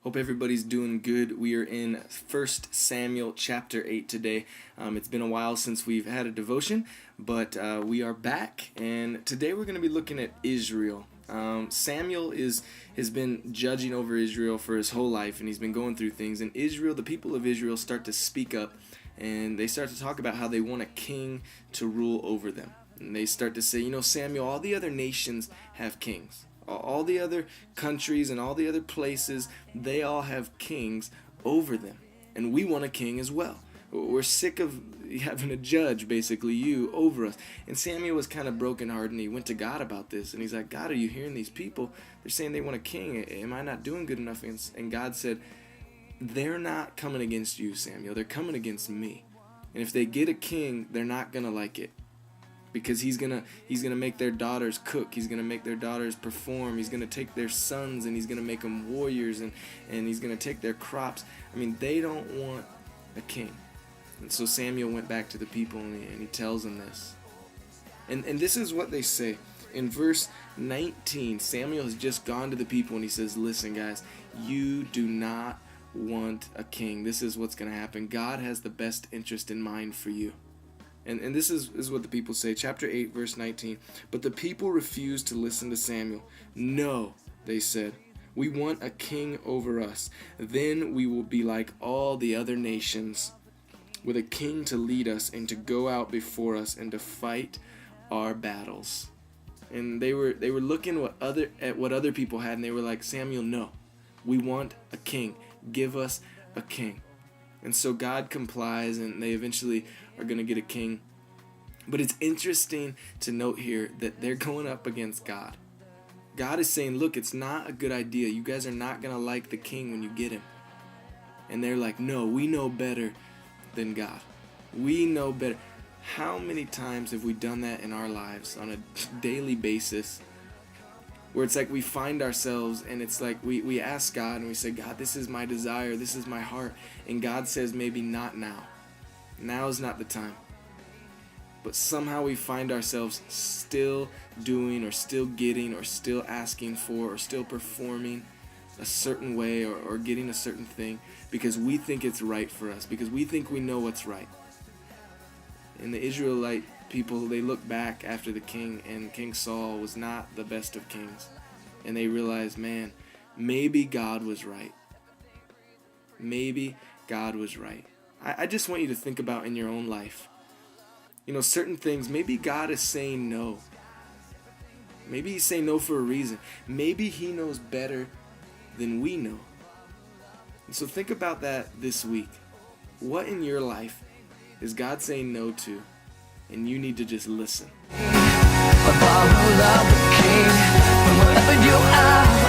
Hope everybody's doing good. We are in 1 Samuel chapter 8 today. It's been a while since we've had a devotion, but we are back, and today we're going to be looking at Israel. Samuel has been judging over Israel for his whole life, and he's been going through things. And Israel, the people of Israel, start to speak up, and they start to talk about how they want a king to rule over them. And they start to say, Samuel, all the other nations have kings. All the other countries and all the other places, they all have kings over them. And we want a king as well. We're sick of having a judge, basically, you, over us. And Samuel was kind of brokenhearted, and he went to God about this. And he's like, God, are you hearing these people? They're saying they want a king. Am I not doing good enough? And God said, they're not coming against you, Samuel. They're coming against me. And if they get a king, they're not going to like it. Because he's gonna make their daughters cook. He's gonna make their daughters perform. He's gonna take their sons and he's gonna make them warriors, and he's gonna take their crops. I mean, they don't want a king. And so Samuel went back to the people and he tells them this. And this is what they say. In verse 19, Samuel has just gone to the people and he says, listen guys, you do not want a king. This is what's gonna happen. God has the best interest in mind for you. And this is what the people say. Chapter 8, verse 19. But the people refused to listen to Samuel. No, they said, we want a king over us. Then we will be like all the other nations, with a king to lead us and to go out before us and to fight our battles. And they were looking at what other people had, and they were like, Samuel, no, we want a king. Give us a king. And so God complies, and they eventually are going to get a king. But it's interesting to note here that they're going up against God. God is saying, look, it's not a good idea. You guys are not going to like the king when you get him. And they're like, no, we know better than God. We know better. How many times have we done that in our lives on a daily basis? Where it's like we find ourselves and it's like we ask God and we say, God, this is my desire, this is my heart. And God says, maybe not now. Now is not the time. But somehow we find ourselves still doing or still getting or still asking for or still performing a certain way or getting a certain thing because we think it's right for us, because we think we know what's right. And the Israelite people, they look back after the king, and King Saul was not the best of kings. And they realize, man, maybe God was right. Maybe God was right. I just want you to think about in your own life. Certain things, maybe God is saying no. Maybe he's saying no for a reason. Maybe he knows better than we know. And so think about that this week. What in your life is God saying no to? And you need to just listen. But I will love the King, wherever you are.